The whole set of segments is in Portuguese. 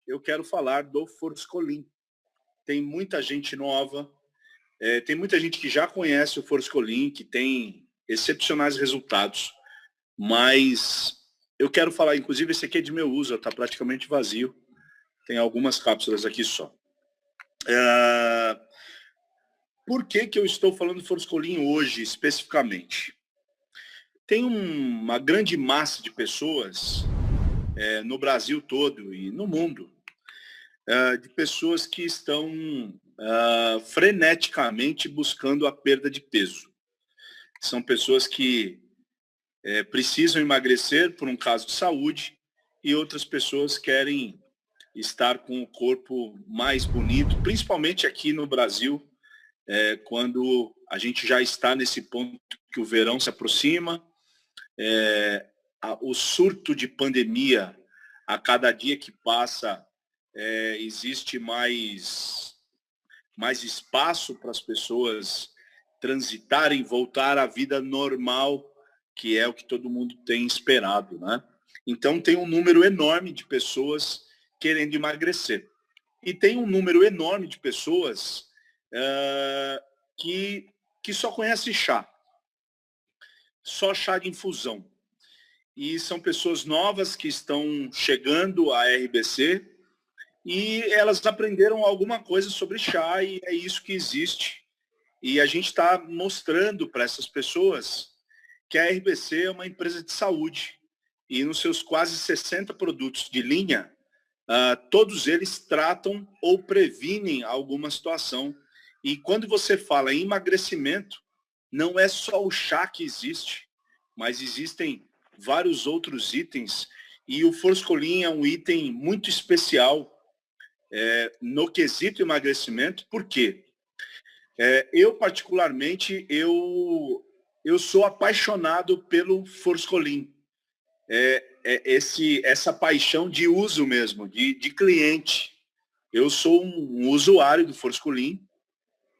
eu quero falar do Forskolin. Tem muita gente nova, tem muita gente que já conhece o Forskolin, que tem excepcionais resultados, mas eu quero falar, inclusive esse aqui é de meu uso, está praticamente vazio, tem algumas cápsulas aqui só. Por que eu estou falando do Forskolin hoje, especificamente? Tem uma grande massa de pessoas no Brasil todo e no mundo, de pessoas que estão freneticamente buscando a perda de peso. São pessoas que precisam emagrecer por um caso de saúde e outras pessoas querem estar com o corpo mais bonito, principalmente aqui no Brasil, quando a gente já está nesse ponto que o verão se aproxima, o surto de pandemia, a cada dia que passa, existe mais espaço para as pessoas transitarem, voltar à vida normal, que é o que todo mundo tem esperado, né? Então tem um número enorme de pessoas querendo emagrecer. E tem um número enorme de pessoas que só conhece chá. Só chá de infusão. E são pessoas novas que estão chegando à RBC e elas aprenderam alguma coisa sobre chá e é isso que existe. E a gente está mostrando para essas pessoas que a RBC é uma empresa de saúde e nos seus quase 60 produtos de linha, todos eles tratam ou previnem alguma situação. E quando você fala em emagrecimento, não é só o chá que existe, mas existem vários outros itens e o Forskolin é um item muito especial no quesito emagrecimento. Por quê? Eu, particularmente, eu sou apaixonado pelo Forskolin. Essa paixão de uso mesmo, de cliente. Eu sou um usuário do Forskolin,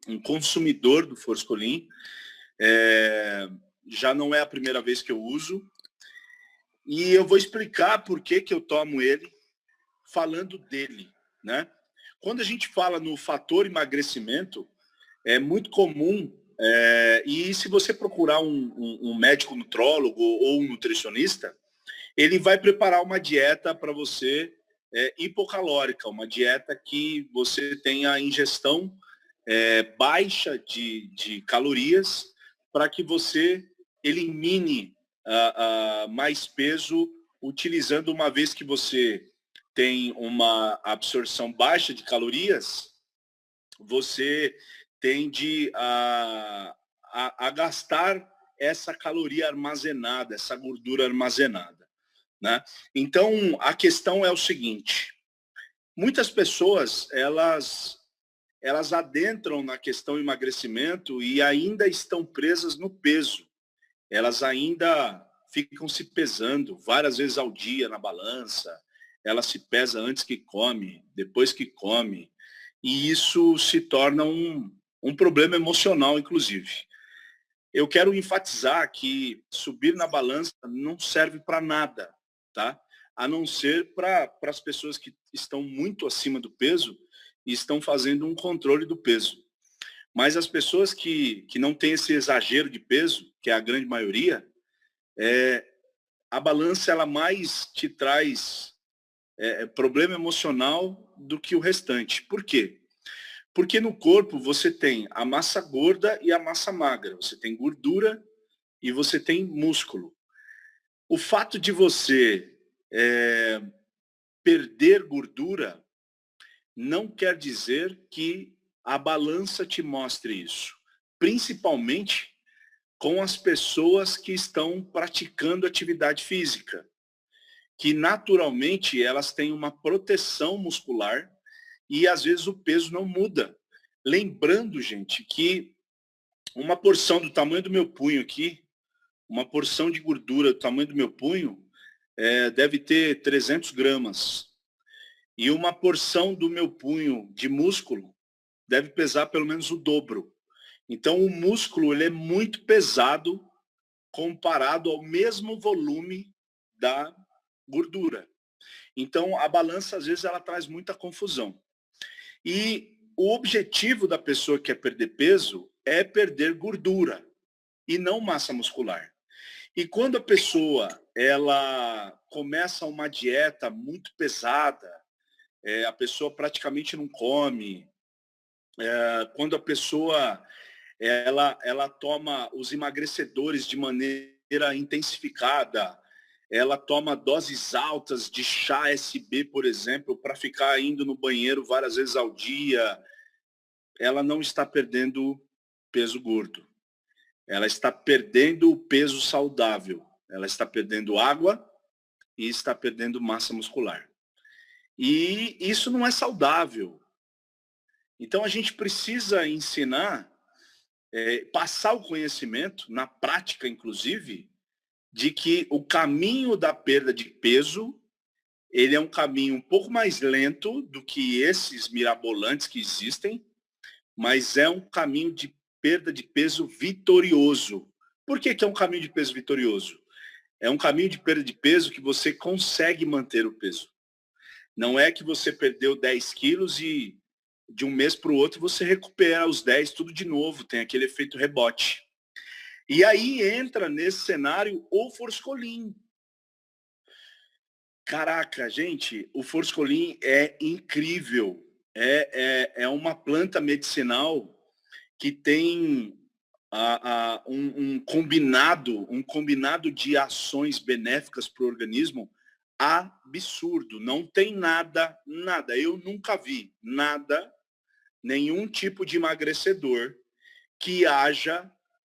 um consumidor do Forskolin. Já não é a primeira vez que eu uso. E eu vou explicar por que eu tomo ele, falando dele, né? Quando a gente fala no fator emagrecimento, é muito comum, e se você procurar um médico nutrólogo ou um nutricionista, ele vai preparar uma dieta para você hipocalórica, uma dieta que você tenha a ingestão baixa de calorias para que você elimine mais peso utilizando, uma vez que você tem uma absorção baixa de calorias, você tende a gastar essa caloria armazenada, essa gordura armazenada, né? Então, a questão é o seguinte, muitas pessoas, elas adentram na questão emagrecimento e ainda estão presas no peso. Elas ainda ficam se pesando várias vezes ao dia na balança, ela se pesa antes que come, depois que come, e isso se torna um problema emocional, inclusive. Eu quero enfatizar que subir na balança não serve para nada, tá? A não ser para as pessoas que estão muito acima do peso e estão fazendo um controle do peso. Mas as pessoas que não têm esse exagero de peso, que é a grande maioria, a balança ela mais te traz problema emocional do que o restante. Por quê? Porque no corpo você tem a massa gorda e a massa magra. Você tem gordura e você tem músculo. O fato de você perder gordura não quer dizer que a balança te mostre isso. Principalmente com as pessoas que estão praticando atividade física, que naturalmente elas têm uma proteção muscular e às vezes o peso não muda. Lembrando, gente, que uma porção do tamanho do meu punho aqui, uma porção de gordura do tamanho do meu punho, deve ter 300 gramas. E uma porção do meu punho de músculo deve pesar pelo menos o dobro. Então o músculo ele é muito pesado comparado ao mesmo volume da gordura. Então, a balança, às vezes, ela traz muita confusão. E o objetivo da pessoa que quer perder peso é perder gordura e não massa muscular. E quando a pessoa ela começa uma dieta muito pesada, a pessoa praticamente não come, quando a pessoa ela toma os emagrecedores de maneira intensificada, ela toma doses altas de chá SB, por exemplo, para ficar indo no banheiro várias vezes ao dia, ela não está perdendo peso gordo. Ela está perdendo o peso saudável. Ela está perdendo água e está perdendo massa muscular. E isso não é saudável. Então a gente precisa ensinar, passar o conhecimento, na prática inclusive, de que o caminho da perda de peso, ele é um caminho um pouco mais lento do que esses mirabolantes que existem, mas é um caminho de perda de peso vitorioso. Por que que é um caminho de peso vitorioso? É um caminho de perda de peso que você consegue manter o peso. Não é que você perdeu 10 quilos e de um mês para o outro você recupera os 10 tudo de novo, tem aquele efeito rebote. E aí entra nesse cenário o Forskolin. Caraca, gente, o Forskolin é incrível. É uma planta medicinal que tem um combinado de ações benéficas para o organismo absurdo. Não tem nada. Eu nunca vi nada, nenhum tipo de emagrecedor que haja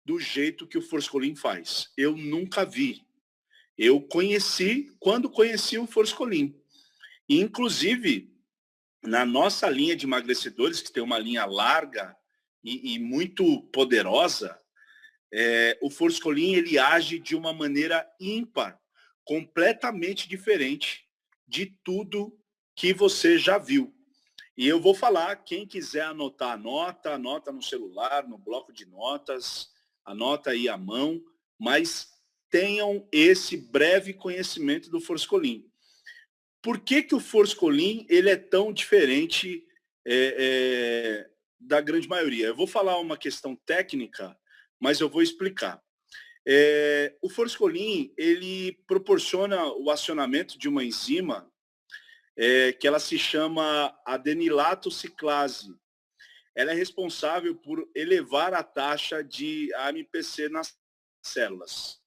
do jeito que o Forskolin faz. Eu nunca vi. Eu conheci quando conheci o Forskolin. Inclusive, na nossa linha de emagrecedores, que tem uma linha larga e muito poderosa, o Forskolin ele age de uma maneira ímpar, completamente diferente de tudo que você já viu. E eu vou falar, quem quiser anotar, anota no celular, no bloco de notas, anota aí à mão, mas tenham esse breve conhecimento do Forskolin. Por que que o Forskolin ele é tão diferente da grande maioria? Eu vou falar uma questão técnica, mas eu vou explicar. O Forskolin ele proporciona o acionamento de uma enzima que ela se chama adenilato ciclase. Ela é responsável por elevar a taxa de AMPC nas células.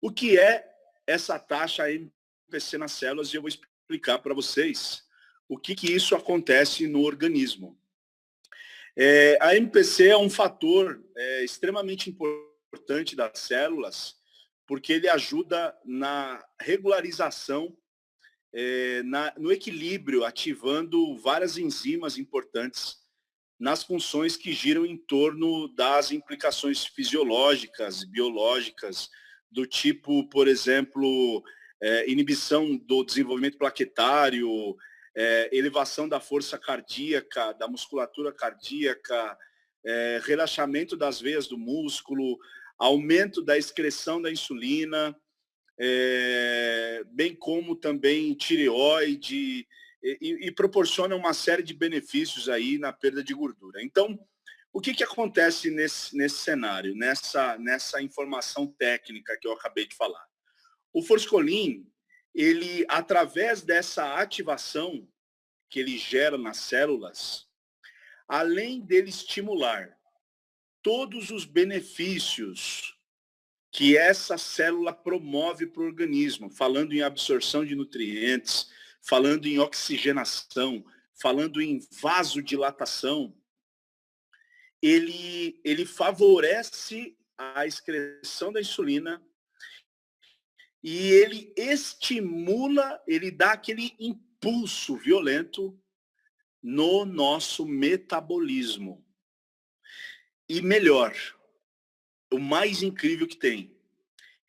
O que é essa taxa AMPC nas células? E eu vou explicar para vocês o que isso acontece no organismo. A AMPC é um fator extremamente importante das células, porque ele ajuda na regularização, no equilíbrio, ativando várias enzimas importantes nas funções que giram em torno das implicações fisiológicas, biológicas, do tipo, por exemplo, inibição do desenvolvimento plaquetário, elevação da força cardíaca, da musculatura cardíaca, relaxamento das veias do músculo, aumento da excreção da insulina, bem como também tireoide, e proporciona uma série de benefícios aí na perda de gordura. Então, o que acontece nesse cenário, nessa informação técnica que eu acabei de falar? O Forskolin, ele, através dessa ativação que ele gera nas células, além dele estimular todos os benefícios que essa célula promove para o organismo, falando em absorção de nutrientes, falando em oxigenação, falando em vasodilatação, ele favorece a excreção da insulina e ele estimula, ele dá aquele impulso violento no nosso metabolismo. E melhor, o mais incrível que tem,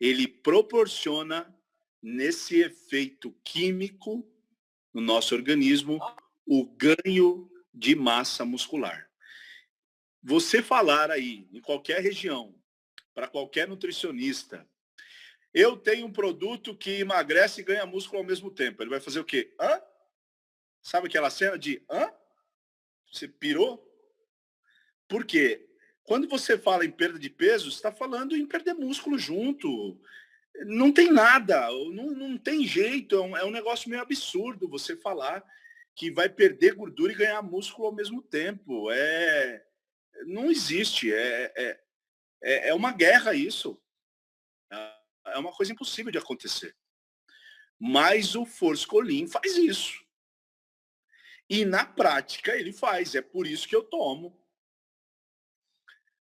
ele proporciona nesse efeito químico no nosso organismo o ganho de massa muscular. Você falar aí em qualquer região, para qualquer nutricionista, Eu tenho um produto que emagrece e ganha músculo ao mesmo tempo. Ele vai fazer o quê? Hã? Sabe aquela cena de hã? Você pirou? Por quê? Quando você fala em perda de peso, você está falando em perder músculo junto. Não tem nada, não tem jeito. É um negócio meio absurdo você falar que vai perder gordura e ganhar músculo ao mesmo tempo. Não existe. É uma guerra isso. É uma coisa impossível de acontecer. Mas o Forskolin faz isso. E na prática ele faz. É por isso que eu tomo.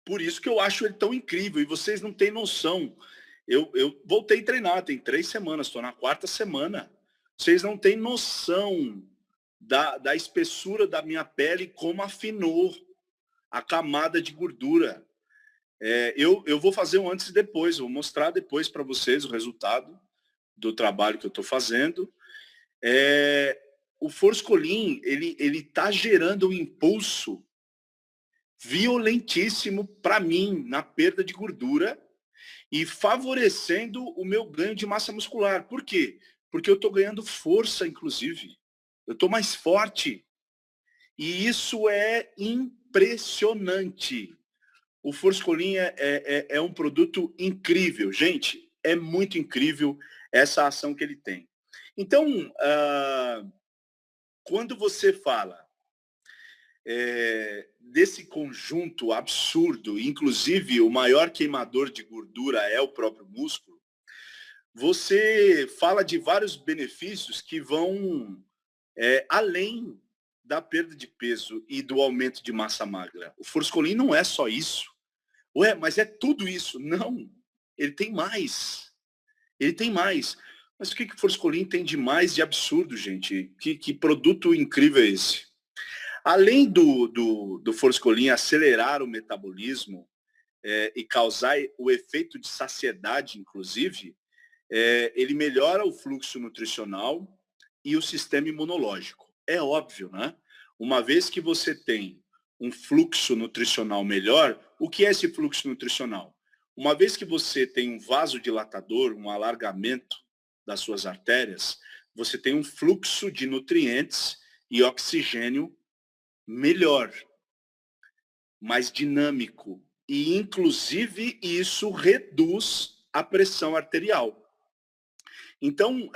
Por isso que eu acho ele tão incrível. E vocês não têm noção. Eu voltei a treinar, tem 3 semanas, estou na 4ª semana. Vocês não têm noção da espessura da minha pele, como afinou a camada de gordura. Eu vou fazer um antes e depois, vou mostrar depois para vocês o resultado do trabalho que eu estou fazendo. O Forskolin, ele está gerando um impulso violentíssimo para mim na perda de gordura e favorecendo o meu ganho de massa muscular. Por quê? Porque eu estou ganhando força, inclusive. Eu estou mais forte. E isso é impressionante. O Forskolin é um produto incrível. Gente, é muito incrível essa ação que ele tem. Então, quando você fala desse conjunto absurdo, inclusive o maior queimador de gordura é o próprio músculo, você fala de vários benefícios que vão além da perda de peso e do aumento de massa magra. O Forskolin não é só isso. Ué, mas é tudo isso. Não, ele tem mais. Ele tem mais. Mas o que o Forskolin tem de mais de absurdo, gente? Que produto incrível é esse? Além do Forskolin acelerar o metabolismo e causar o efeito de saciedade, inclusive, ele melhora o fluxo nutricional e o sistema imunológico. É óbvio, né? Uma vez que você tem um fluxo nutricional melhor, o que é esse fluxo nutricional? Uma vez que você tem um vasodilatador, um alargamento das suas artérias, você tem um fluxo de nutrientes e oxigênio melhor, mais dinâmico. E, inclusive, isso reduz a pressão arterial. Então,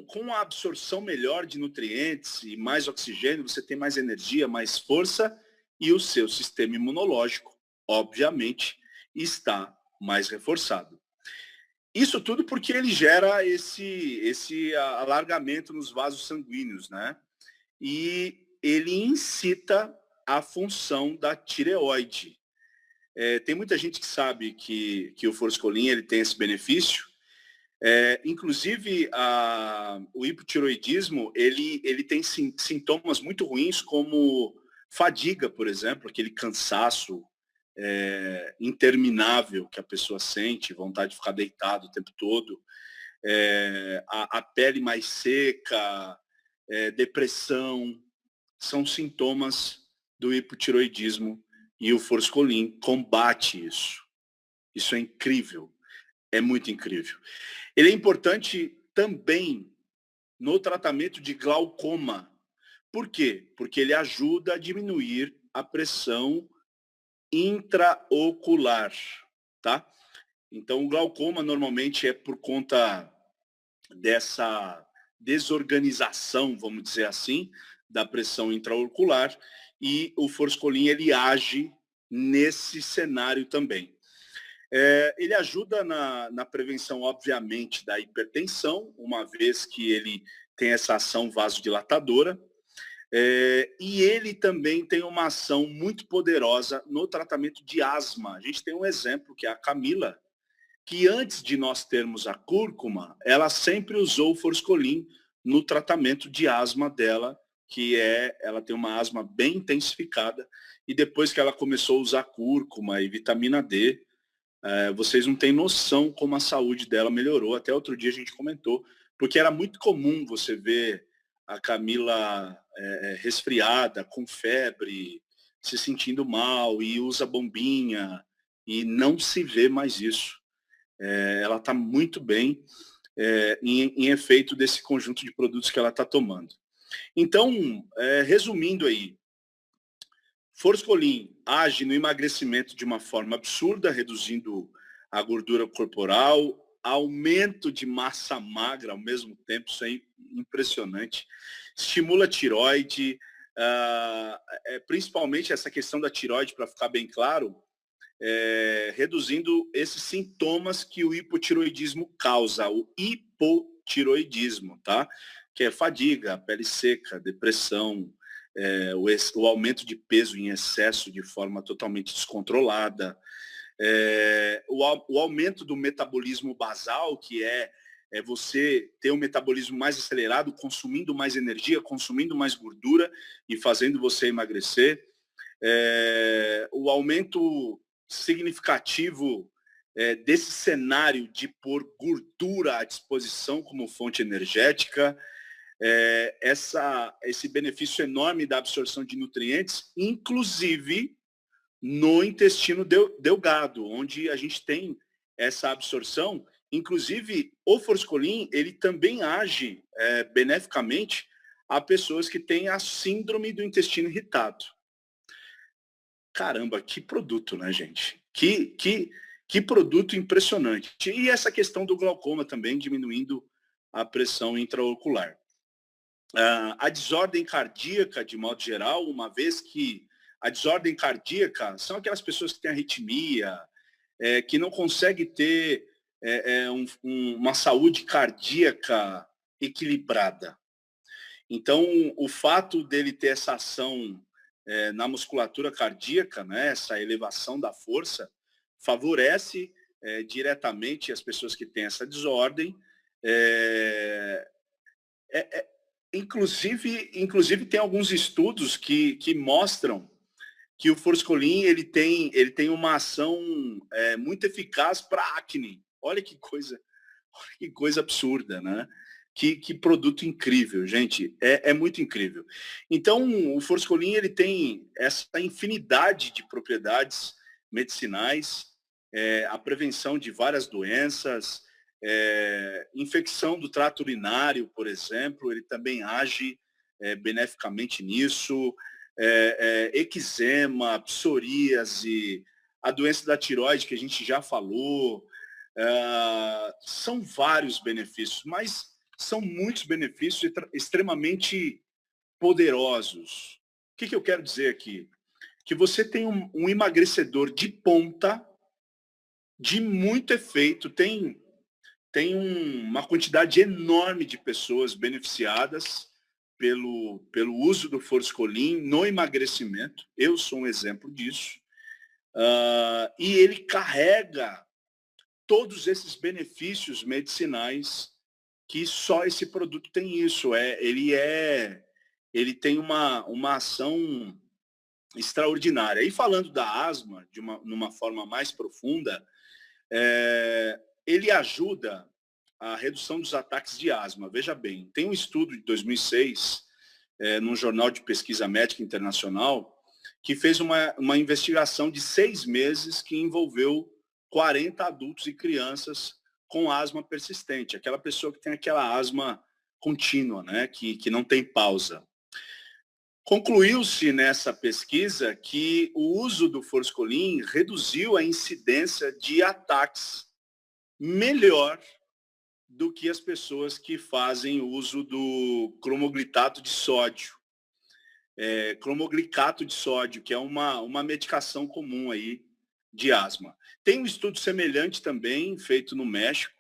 com a absorção melhor de nutrientes e mais oxigênio, você tem mais energia, mais força e o seu sistema imunológico, obviamente, está mais reforçado. Isso tudo porque ele gera esse alargamento nos vasos sanguíneos, né? E ele incita a função da tireoide. Tem muita gente que sabe que o Forskolin ele tem esse benefício. Inclusive, o hipotireoidismo ele tem sintomas muito ruins, como fadiga, por exemplo, aquele cansaço interminável que a pessoa sente, vontade de ficar deitado o tempo todo, a pele mais seca, depressão, são sintomas do hipotireoidismo e o Forskolin combate isso. Isso é incrível, é muito incrível. Ele é importante também no tratamento de glaucoma. Por quê? Porque ele ajuda a diminuir a pressão intraocular, tá? Então, o glaucoma normalmente é por conta dessa desorganização, vamos dizer assim, da pressão intraocular, e o Forskolin ele age nesse cenário também. Ele ajuda na prevenção, obviamente, da hipertensão, uma vez que ele tem essa ação vasodilatadora, e ele também tem uma ação muito poderosa no tratamento de asma. A gente tem um exemplo, que é a Camila, que antes de nós termos a cúrcuma, ela sempre usou o Forskolin no tratamento de asma dela, ela tem uma asma bem intensificada, e depois que ela começou a usar cúrcuma e vitamina D, vocês não têm noção como a saúde dela melhorou. Até outro dia a gente comentou, porque era muito comum você ver a Camila resfriada, com febre, se sentindo mal, e usa bombinha, e não se vê mais isso. Ela está muito bem em efeito desse conjunto de produtos que ela está tomando. Então, resumindo aí, Forskolin age no emagrecimento de uma forma absurda, reduzindo a gordura corporal, aumento de massa magra ao mesmo tempo, isso é impressionante, estimula a tireoide, principalmente essa questão da tireoide, para ficar bem claro, reduzindo esses sintomas que o hipotireoidismo causa, o hipotireoidismo, tá? Que é fadiga, pele seca, depressão, o aumento de peso em excesso de forma totalmente descontrolada, o aumento do metabolismo basal, que é você ter um metabolismo mais acelerado, consumindo mais energia, consumindo mais gordura e fazendo você emagrecer, o aumento significativo desse cenário de pôr gordura à disposição como fonte energética, esse benefício enorme da absorção de nutrientes, inclusive no intestino delgado, onde a gente tem essa absorção. Inclusive, o Forskolin, ele também age beneficamente a pessoas que têm a síndrome do intestino irritado. Caramba, que produto, né, gente? Que produto impressionante. E essa questão do glaucoma também, diminuindo a pressão intraocular. A desordem cardíaca, de modo geral, uma vez que a desordem cardíaca são aquelas pessoas que têm arritmia, que não conseguem ter uma saúde cardíaca equilibrada. Então, o fato dele ter essa ação na musculatura cardíaca, né, essa elevação da força, favorece diretamente as pessoas que têm essa desordem. Inclusive tem alguns estudos que mostram que o Forskolin ele tem uma ação muito eficaz para acne. Olha que coisa absurda, né? Que produto incrível, gente. É muito incrível. Então, o Forskolin ele tem essa infinidade de propriedades medicinais, a prevenção de várias doenças, infecção do trato urinário, por exemplo, ele também age beneficamente nisso, eczema, psoríase, a doença da tireoide que a gente já falou, são vários benefícios, mas são muitos benefícios extremamente poderosos. O que eu quero dizer aqui? Que você tem um emagrecedor de ponta, de muito efeito, tem uma quantidade enorme de pessoas beneficiadas pelo uso do Forskolin no emagrecimento. Eu sou um exemplo disso. E ele carrega todos esses benefícios medicinais que só esse produto tem isso. Ele tem uma ação extraordinária. E falando da asma, numa forma mais profunda, ele ajuda a redução dos ataques de asma. Veja bem, tem um estudo de 2006, num jornal de pesquisa médica internacional, que fez uma investigação de 6 meses que envolveu 40 adultos e crianças com asma persistente, aquela pessoa que tem aquela asma contínua, né, que não tem pausa. Concluiu-se nessa pesquisa que o uso do Forskolin reduziu a incidência de ataques melhor do que as pessoas que fazem uso do cromoglutato de sódio. Cromoglicato de sódio, que é uma medicação comum aí de asma. Tem um estudo semelhante também, feito no México,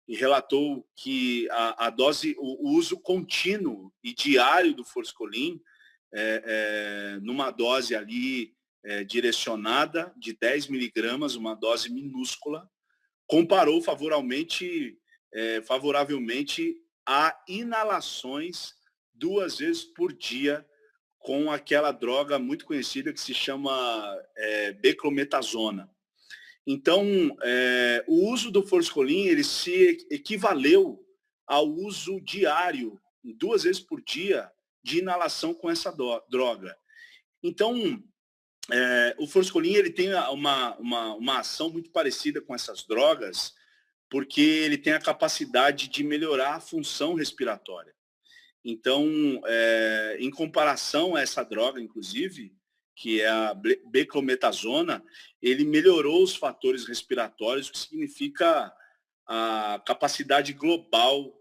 e relatou que a dose, o uso contínuo e diário do Forskolin, numa dose ali direcionada de 10 miligramas, uma dose minúscula, comparou favoravelmente a inalações 2 vezes por dia com aquela droga muito conhecida que se chama beclometasona. Então, o uso do Forskolin ele se equivaleu ao uso diário, 2 vezes por dia, de inalação com essa droga. Então, o Forskolin ele tem uma ação muito parecida com essas drogas, porque ele tem a capacidade de melhorar a função respiratória. Então, em comparação a essa droga, inclusive, que é a beclometasona, ele melhorou os fatores respiratórios, o que significa a capacidade global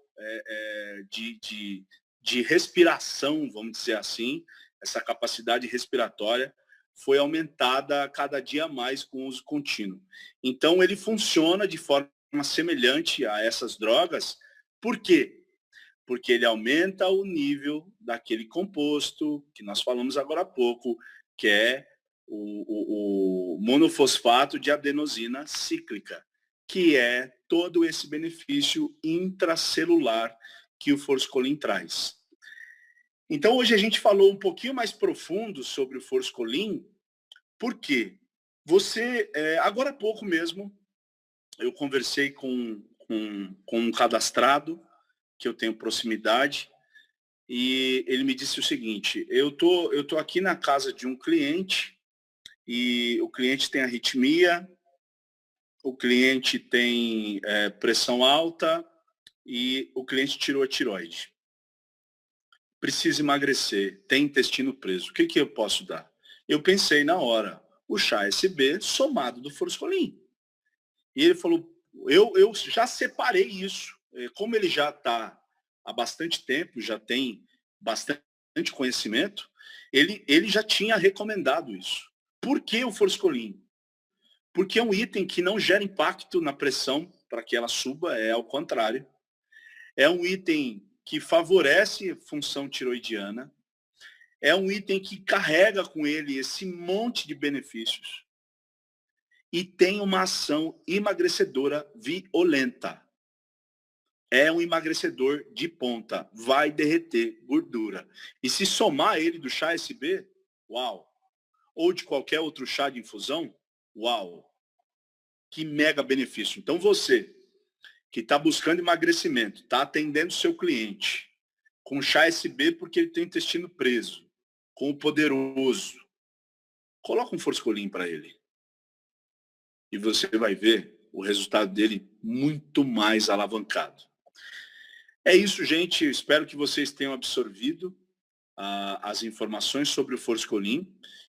de respiração, vamos dizer assim. Essa capacidade respiratória foi aumentada cada dia mais com o uso contínuo. Então, ele funciona de forma semelhante a essas drogas. Por quê? Porque ele aumenta o nível daquele composto que nós falamos agora há pouco, que é o monofosfato de adenosina cíclica, que é todo esse benefício intracelular que o Forskolin traz. Então, hoje a gente falou um pouquinho mais profundo sobre o Forskolin, por quê? Agora há pouco mesmo, eu conversei com um cadastrado, que eu tenho proximidade, e ele me disse o seguinte: eu tô aqui na casa de um cliente, e o cliente tem arritmia, o cliente tem pressão alta, e o cliente tirou a tireoide. Precisa emagrecer, tem intestino preso, o que eu posso dar? Eu pensei na hora, o chá SB somado do Forskolin. E ele falou, eu já separei isso. Como ele já está há bastante tempo, já tem bastante conhecimento, ele já tinha recomendado isso. Por que o Forskolin? Porque é um item que não gera impacto na pressão para que ela suba, é ao contrário. É um item que favorece função tiroidiana. É um item que carrega com ele esse monte de benefícios. E tem uma ação emagrecedora violenta. É um emagrecedor de ponta, vai derreter gordura. E se somar ele do chá SB, uau! Ou de qualquer outro chá de infusão, uau! Que mega benefício. Então você que está buscando emagrecimento, está atendendo seu cliente com chá SB porque ele tem o intestino preso, com o poderoso, coloca um Forskolin para ele. E você vai ver o resultado dele muito mais alavancado. É isso, gente. Eu espero que vocês tenham absorvido as informações sobre o Forskolin.